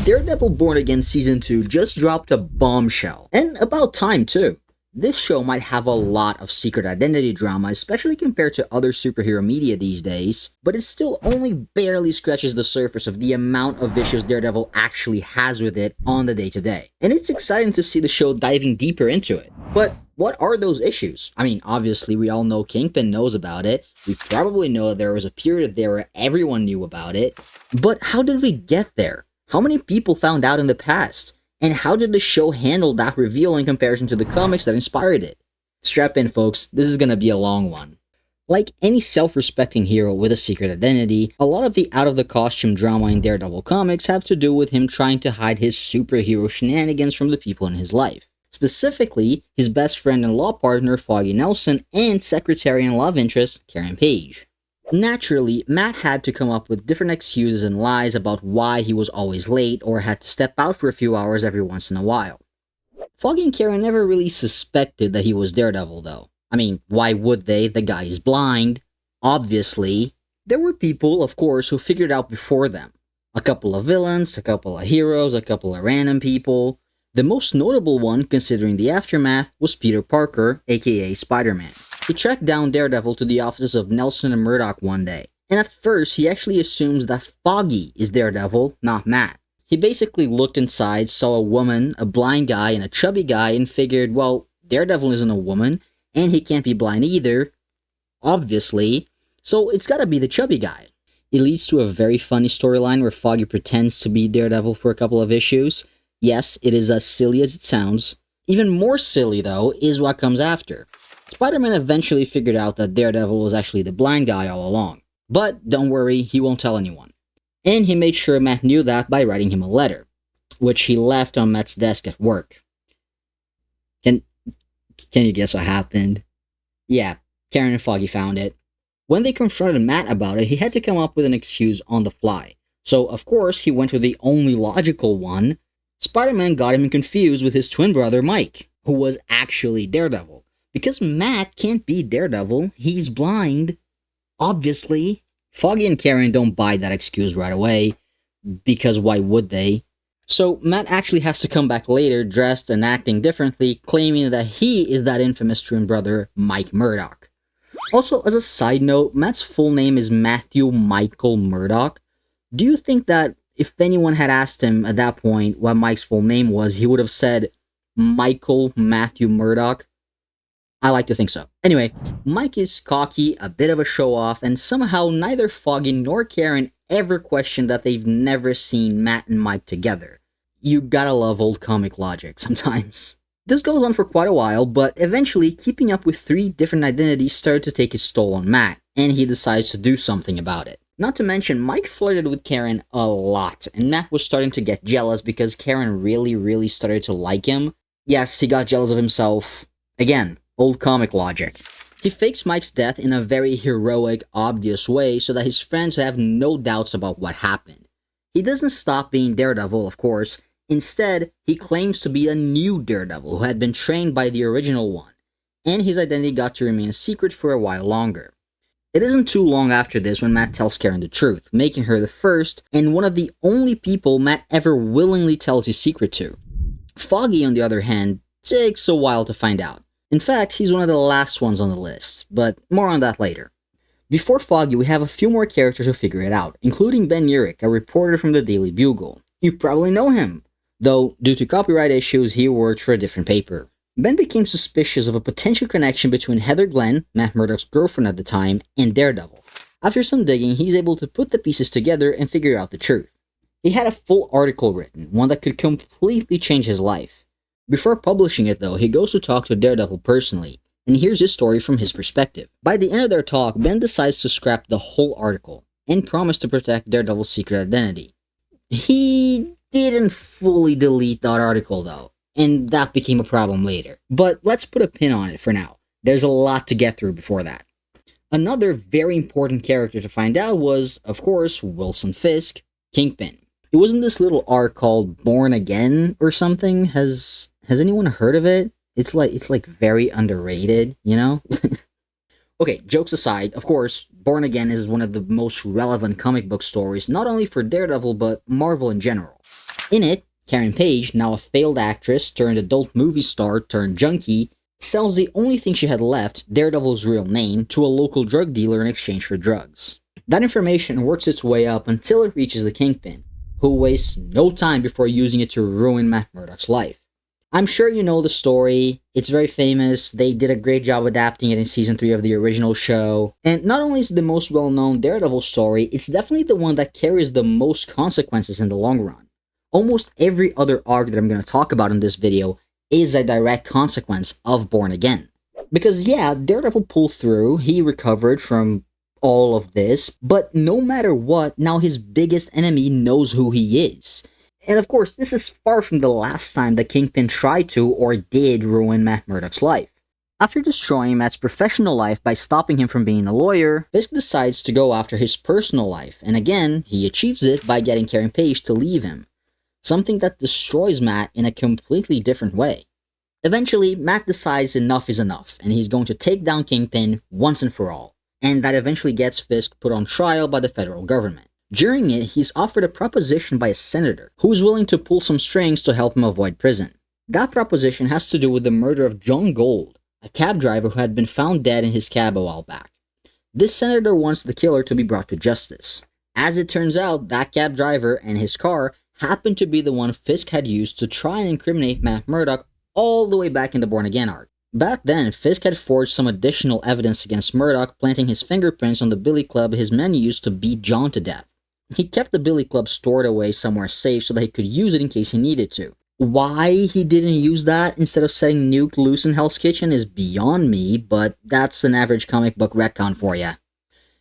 Daredevil Born Again Season 2 just dropped a bombshell, and about time too. This show might have a lot of secret identity drama, especially compared to other superhero media these days, but it still only barely scratches the surface of the amount of issues Daredevil actually has with it on the day-to-day. And it's exciting to see the show diving deeper into it. But what are those issues? I mean, obviously we all know Kingpin knows about it, we probably know that there was a period there where everyone knew about it, but how did we get there? How many people found out in the past? And how did the show handle that reveal in comparison to the comics that inspired it? Strap in, folks, this is gonna be a long one. Like any self-respecting hero with a secret identity, a lot of the out-of-the-costume drama in Daredevil comics have to do with him trying to hide his superhero shenanigans from the people in his life. Specifically, his best friend and law partner Foggy Nelson and secretary and love interest Karen Page. Naturally, Matt had to come up with different excuses and lies about why he was always late or had to step out for a few hours every once in a while. Foggy and Karen never really suspected that he was Daredevil though. I mean, why would they? The guy is blind. Obviously. There were people, of course, who figured out before them. A couple of villains, a couple of heroes, a couple of random people. The most notable one, considering the aftermath, was Peter Parker, aka Spider-Man. He tracked down Daredevil to the offices of Nelson and Murdoch one day, and at first he actually assumes that Foggy is Daredevil, not Matt. He basically looked inside, saw a woman, a blind guy, and a chubby guy, and figured, well, Daredevil isn't a woman, and he can't be blind either, obviously, so it's gotta be the chubby guy. It leads to a very funny storyline where Foggy pretends to be Daredevil for a couple of issues. Yes, it is as silly as it sounds. Even more silly, though, is what comes after. Spider-Man eventually figured out that Daredevil was actually the blind guy all along. But don't worry, he won't tell anyone. And he made sure Matt knew that by writing him a letter, which he left on Matt's desk at work. Can you guess what happened? Yeah, Karen and Foggy found it. When they confronted Matt about it, he had to come up with an excuse on the fly. So, of course, he went with the only logical one. Spider-Man got him confused with his twin brother Mike, who was actually Daredevil. Because Matt can't be Daredevil, he's blind. Obviously. Foggy and Karen don't buy that excuse right away, because why would they? So Matt actually has to come back later dressed and acting differently, claiming that he is that infamous twin brother, Mike Murdoch. Also, as a side note, Matt's full name is Matthew Michael Murdoch. Do you think that if anyone had asked him at that point what Mike's full name was, he would have said Michael Matthew Murdoch? I like to think so. Anyway, Mike is cocky, a bit of a show-off, and somehow neither Foggy nor Karen ever questioned that they've never seen Matt and Mike together. You gotta love old comic logic sometimes. This goes on for quite a while, but eventually keeping up with 3 different identities started to take its toll on Matt, and he decides to do something about it. Not to mention, Mike flirted with Karen a lot, and Matt was starting to get jealous because Karen really started to like him. Yes, he got jealous of himself. Again, old comic logic. He fakes Mike's death in a very heroic, obvious way so that his friends have no doubts about what happened. He doesn't stop being Daredevil, of course. Instead, he claims to be a new Daredevil who had been trained by the original one, and his identity got to remain a secret for a while longer. It isn't too long after this when Matt tells Karen the truth, making her the first and one of the only people Matt ever willingly tells his secret to. Foggy, on the other hand, takes a while to find out. In fact, he's one of the last ones on the list, but more on that later. Before Foggy, we have a few more characters who figure it out, including Ben Urich, a reporter from the Daily Bugle. You probably know him, though due to copyright issues, he worked for a different paper. Ben became suspicious of a potential connection between Heather Glenn, Matt Murdock's girlfriend at the time, and Daredevil. After some digging, he's able to put the pieces together and figure out the truth. He had a full article written, one that could completely change his life. Before publishing it though, he goes to talk to Daredevil personally, and here's his story from his perspective. By the end of their talk, Ben decides to scrap the whole article, and promise to protect Daredevil's secret identity. He didn't fully delete that article though, and that became a problem later. But let's put a pin on it for now. There's a lot to get through before that. Another very important character to find out was, of course, Wilson Fisk, Kingpin. It wasn't this little arc called Born Again or something. Has anyone heard of it? It's like very underrated, you know? Okay, jokes aside, of course, Born Again is one of the most relevant comic book stories, not only for Daredevil, but Marvel in general. In it, Karen Page, now a failed actress turned adult movie star turned junkie, sells the only thing she had left, Daredevil's real name, to a local drug dealer in exchange for drugs. That information works its way up until it reaches the Kingpin, who wastes no time before using it to ruin Matt Murdock's life. I'm sure you know the story, it's very famous, they did a great job adapting it in season 3 of the original show, and not only is it the most well-known Daredevil story, it's definitely the one that carries the most consequences in the long run. Almost every other arc that I'm going to talk about in this video is a direct consequence of Born Again. Because yeah, Daredevil pulled through, he recovered from all of this, but no matter what, now his biggest enemy knows who he is. And of course, this is far from the last time the Kingpin tried to or did ruin Matt Murdock's life. After destroying Matt's professional life by stopping him from being a lawyer, Fisk decides to go after his personal life, and again, he achieves it by getting Karen Page to leave him. Something that destroys Matt in a completely different way. Eventually, Matt decides enough is enough, and he's going to take down Kingpin once and for all, and that eventually gets Fisk put on trial by the federal government. During it, he's offered a proposition by a senator, who is willing to pull some strings to help him avoid prison. That proposition has to do with the murder of John Gold, a cab driver who had been found dead in his cab a while back. This senator wants the killer to be brought to justice. As it turns out, that cab driver and his car happened to be the one Fisk had used to try and incriminate Matt Murdock all the way back in the Born Again arc. Back then, Fisk had forged some additional evidence against Murdock, planting his fingerprints on the billy club his men used to beat John to death. He kept the billy club stored away somewhere safe so that he could use it in case he needed to. Why he didn't use that instead of setting Nuke loose in Hell's Kitchen is beyond me, but that's an average comic book retcon for ya.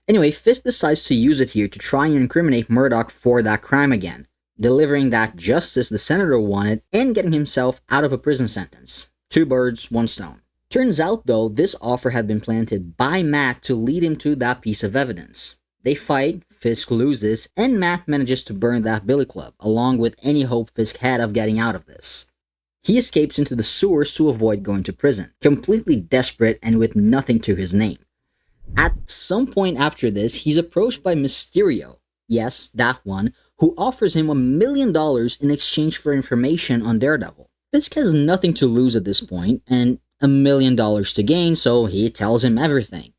Anyway, Fisk decides to use it here to try and incriminate Murdock for that crime again, delivering that justice the senator wanted and getting himself out of a prison sentence. 2 birds, 1 stone. Turns out though, this offer had been planted by Matt to lead him to that piece of evidence. They fight, Fisk loses, and Matt manages to burn that billy club, along with any hope Fisk had of getting out of this. He escapes into the sewers to avoid going to prison, completely desperate and with nothing to his name. At some point after this, he's approached by Mysterio, yes, that one, who offers him $1 million in exchange for information on Daredevil. Fisk has nothing to lose at this point, and $1 million to gain, so he tells him everything.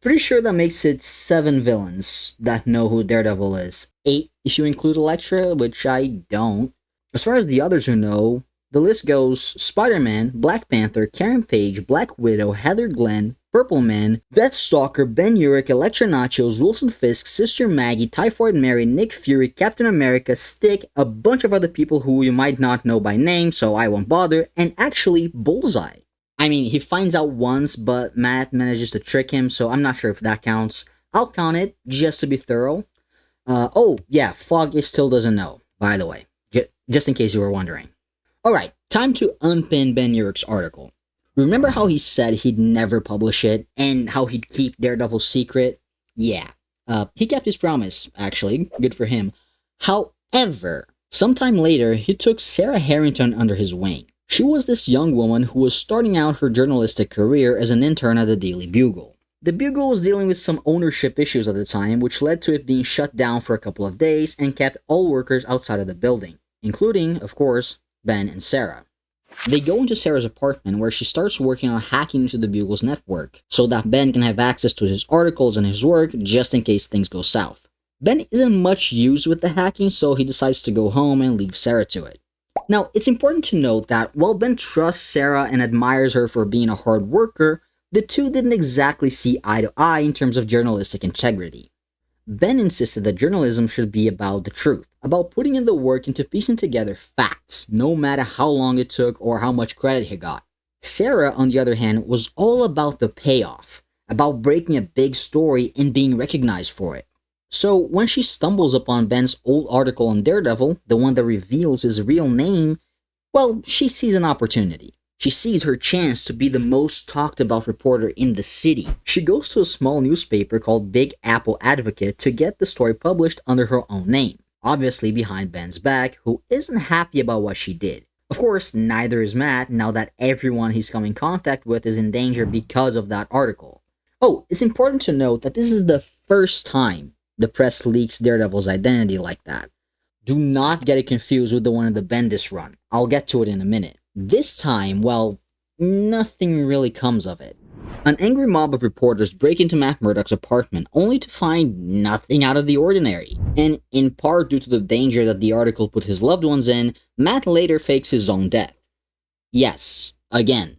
Pretty sure that makes it 7 villains that know who Daredevil is. 8 if you include Elektra, which I don't. As far as the others who know, the list goes Spider-Man, Black Panther, Karen Page, Black Widow, Heather Glenn, Purple Man, Deathstalker, Ben Urich, Elektra Nachos, Wilson Fisk, Sister Maggie, Typhoid Mary, Nick Fury, Captain America, Stick, a bunch of other people who you might not know by name, so I won't bother, and actually Bullseye. I mean, he finds out once, but Matt manages to trick him, so I'm not sure if that counts. I'll count it, just to be thorough. Oh, yeah, Foggy still doesn't know, by the way, just in case you were wondering. Alright, time to unpin Ben Urich's article. Remember how he said he'd never publish it, and how he'd keep Daredevil's secret? Yeah, he kept his promise, actually, good for him. However, sometime later, he took Sarah Harrington under his wing. She was this young woman who was starting out her journalistic career as an intern at the Daily Bugle. The Bugle was dealing with some ownership issues at the time, which led to it being shut down for a couple of days and kept all workers outside of the building, including, of course, Ben and Sarah. They go into Sarah's apartment where she starts working on hacking into the Bugle's network, so that Ben can have access to his articles and his work just in case things go south. Ben isn't much used with the hacking, so he decides to go home and leave Sarah to it. Now, it's important to note that while Ben trusts Sarah and admires her for being a hard worker, the two didn't exactly see eye to eye in terms of journalistic integrity. Ben insisted that journalism should be about the truth, about putting in the work into piecing together facts, no matter how long it took or how much credit he got. Sarah, on the other hand, was all about the payoff, about breaking a big story and being recognized for it. So when she stumbles upon Ben's old article on Daredevil, the one that reveals his real name, well, she sees an opportunity. She sees her chance to be the most talked about reporter in the city. She goes to a small newspaper called Big Apple Advocate to get the story published under her own name, obviously behind Ben's back, who isn't happy about what she did. Of course, neither is Matt now that everyone he's come in contact with is in danger because of that article. Oh, it's important to note that this is the first time the press leaks Daredevil's identity like that. Do not get it confused with the one in the Bendis run. I'll get to it in a minute. This time, well, nothing really comes of it. An angry mob of reporters break into Matt Murdock's apartment only to find nothing out of the ordinary. And in part due to the danger that the article put his loved ones in, Matt later fakes his own death. Yes, again.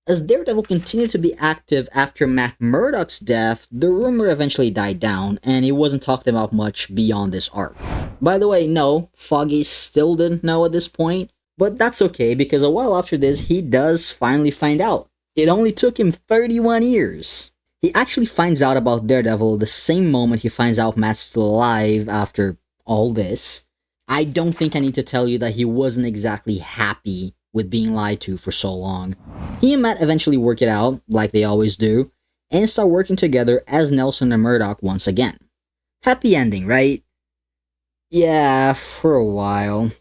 As Daredevil continued to be active after Matt Murdock's death, the rumor eventually died down, and it wasn't talked about much beyond this arc. By the way, no, Foggy still didn't know at this point, but that's okay because a while after this, he does finally find out. It only took him 31 years. He actually finds out about Daredevil the same moment he finds out Matt's still alive after all this. I don't think I need to tell you that he wasn't exactly happy with being lied to for so long. He and Matt eventually work it out, like they always do, and start working together as Nelson and Murdock once again. Happy ending, right? Yeah, for a while.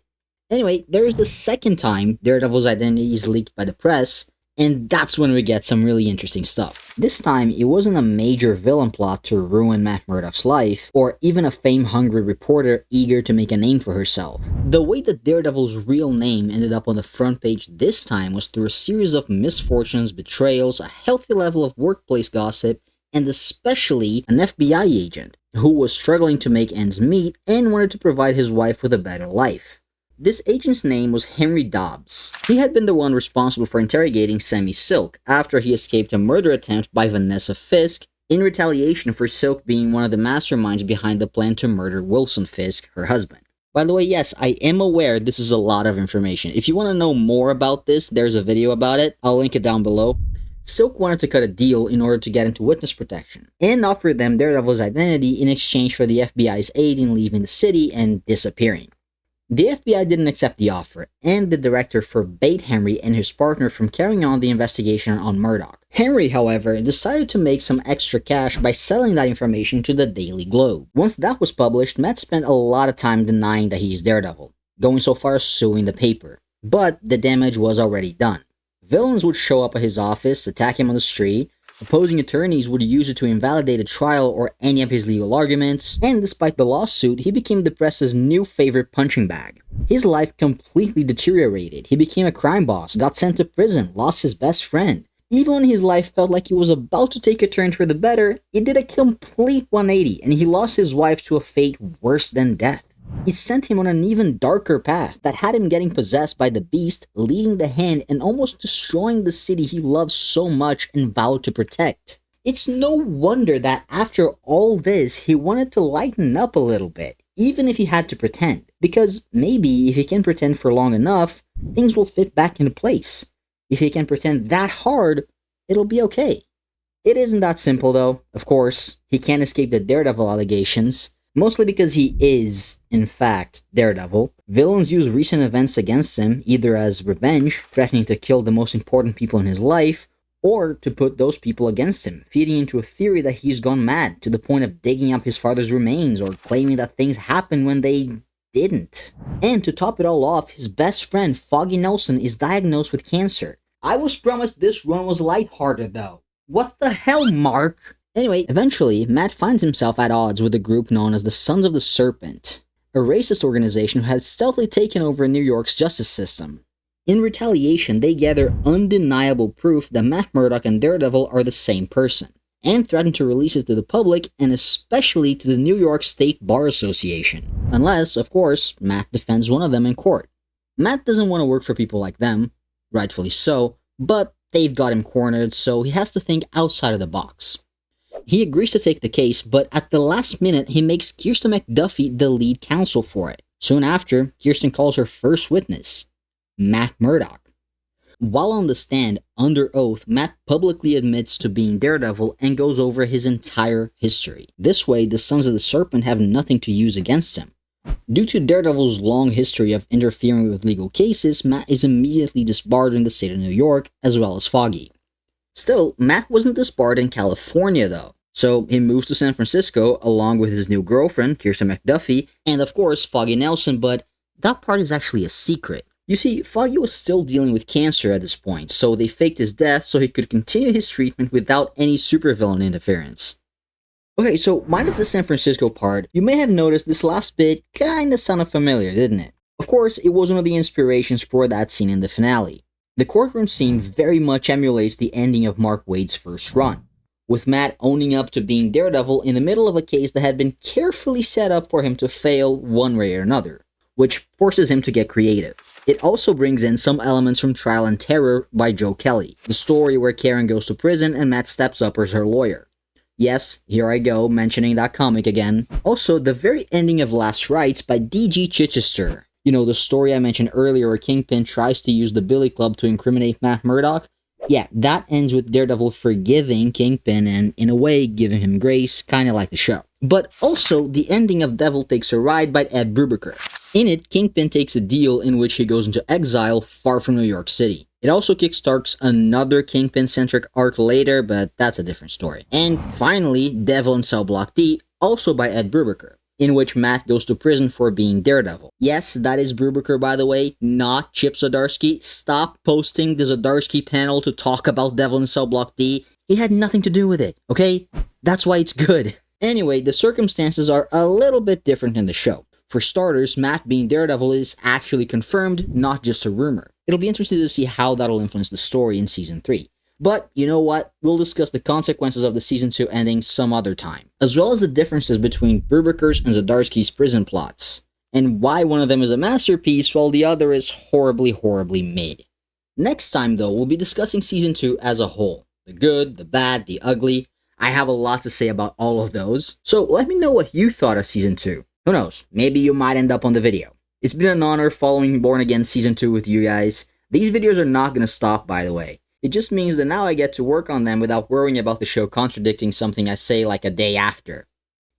Anyway, there's the second time Daredevil's identity is leaked by the press, and that's when we get some really interesting stuff. This time, it wasn't a major villain plot to ruin Matt Murdock's life, or even a fame-hungry reporter eager to make a name for herself. The way that Daredevil's real name ended up on the front page this time was through a series of misfortunes, betrayals, a healthy level of workplace gossip, and especially an FBI agent who was struggling to make ends meet and wanted to provide his wife with a better life. This agent's name was Henry Dobbs. He had been the one responsible for interrogating Sammy Silk after he escaped a murder attempt by Vanessa Fisk in retaliation for Silk being one of the masterminds behind the plan to murder Wilson Fisk, her husband. By the way, yes, I am aware this is a lot of information. If you want to know more about this, there's a video about it. I'll link it down below. Silk wanted to cut a deal in order to get into witness protection, and offered them Daredevil's identity in exchange for the FBI's aid in leaving the city and disappearing. The FBI didn't accept the offer, and the director forbade Henry and his partner from carrying on the investigation on Murdock. Henry, however, decided to make some extra cash by selling that information to the Daily Globe. Once that was published, Matt spent a lot of time denying that he's Daredevil, going so far as suing the paper. But the damage was already done. Villains would show up at his office, attack him on the street, opposing attorneys would use it to invalidate a trial or any of his legal arguments, and despite the lawsuit, he became the press's new favorite punching bag. His life completely deteriorated. He became a crime boss, got sent to prison, lost his best friend. Even when his life felt like it was about to take a turn for the better, it did a complete 180, and he lost his wife to a fate worse than death. It sent him on an even darker path that had him getting possessed by the beast, leading the hand, and almost destroying the city he loved so much and vowed to protect. It's no wonder that after all this, he wanted to lighten up a little bit, even if he had to pretend, because maybe if he can pretend for long enough, things will fit back into place. If he can pretend that hard, it'll be okay. It isn't that simple though. Of course, he can't escape the Daredevil allegations. Mostly because he is, in fact, Daredevil. Villains use recent events against him, either as revenge, threatening to kill the most important people in his life, or to put those people against him, feeding into a theory that he's gone mad to the point of digging up his father's remains or claiming that things happened when they didn't. And to top it all off, his best friend, Foggy Nelson, is diagnosed with cancer. I was promised this run was lighthearted though. What the hell, Mark? Anyway, eventually, Matt finds himself at odds with a group known as the Sons of the Serpent, a racist organization who had stealthily taken over New York's justice system. In retaliation, they gather undeniable proof that Matt Murdock and Daredevil are the same person, and threaten to release it to the public and especially to the New York State Bar Association. Unless, of course, Matt defends one of them in court. Matt doesn't want to work for people like them, rightfully so, but they've got him cornered, so he has to think outside of the box. He agrees to take the case, but at the last minute, he makes Kirsten McDuffie the lead counsel for it. Soon after, Kirsten calls her first witness, Matt Murdock. While on the stand, under oath, Matt publicly admits to being Daredevil and goes over his entire history. This way, the Sons of the Serpent have nothing to use against him. Due to Daredevil's long history of interfering with legal cases, Matt is immediately disbarred in the state of New York, as well as Foggy. Still, Matt wasn't disbarred in California though. So he moves to San Francisco along with his new girlfriend, Kirsten McDuffie, and of course Foggy Nelson, but that part is actually a secret. You see, Foggy was still dealing with cancer at this point, so they faked his death so he could continue his treatment without any supervillain interference. Okay, so minus the San Francisco part, you may have noticed this last bit kinda sounded familiar, didn't it? Of course, it was one of the inspirations for that scene in the finale. The courtroom scene very much emulates the ending of Mark Waid's first run, with Matt owning up to being Daredevil in the middle of a case that had been carefully set up for him to fail one way or another, which forces him to get creative. It also brings in some elements from Trial and Terror by Joe Kelly, the story where Karen goes to prison and Matt steps up as her lawyer. Yes, here I go, mentioning that comic again. Also, the very ending of Last Rites by D.G. Chichester. You know, the story I mentioned earlier where Kingpin tries to use the Billy Club to incriminate Matt Murdock? Yeah, that ends with Daredevil forgiving Kingpin and, in a way, giving him grace, kinda like the show. But also, the ending of Devil Takes a Ride by Ed Brubaker. In it, Kingpin takes a deal in which he goes into exile far from New York City. It also kickstarts another Kingpin-centric arc later, but that's a different story. And finally, Devil in Cell Block D, also by Ed Brubaker, in which Matt goes to prison for being Daredevil. Yes, that is Brubaker, by the way, not Chip Zdarsky. Stop posting the Zdarsky panel to talk about Devil in Cell Block D. He had nothing to do with it, okay? That's why it's good. Anyway, the circumstances are a little bit different in the show. For starters, Matt being Daredevil is actually confirmed, not just a rumor. It'll be interesting to see how that'll influence the story in Season 3. But, you know what, we'll discuss the consequences of the Season 2 ending some other time, as well as the differences between Brubaker's and Zdarsky's prison plots, and why one of them is a masterpiece while the other is horribly, horribly mid. Next time though, we'll be discussing Season 2 as a whole. The good, the bad, the ugly. I have a lot to say about all of those, so let me know what you thought of Season 2. Who knows, maybe you might end up on the video. It's been an honor following Born Again Season 2 with you guys. These videos are not gonna stop, by the way. It just means that now I get to work on them without worrying about the show contradicting something I say like a day after.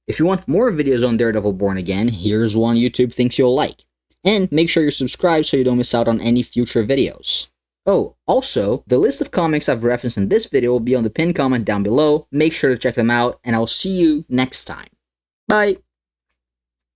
If you want more videos on Daredevil Born Again, here's one YouTube thinks you'll like. And make sure you're subscribed so you don't miss out on any future videos. Oh, also, the list of comics I've referenced in this video will be on the pinned comment down below. Make sure to check them out, and I'll see you next time. Bye!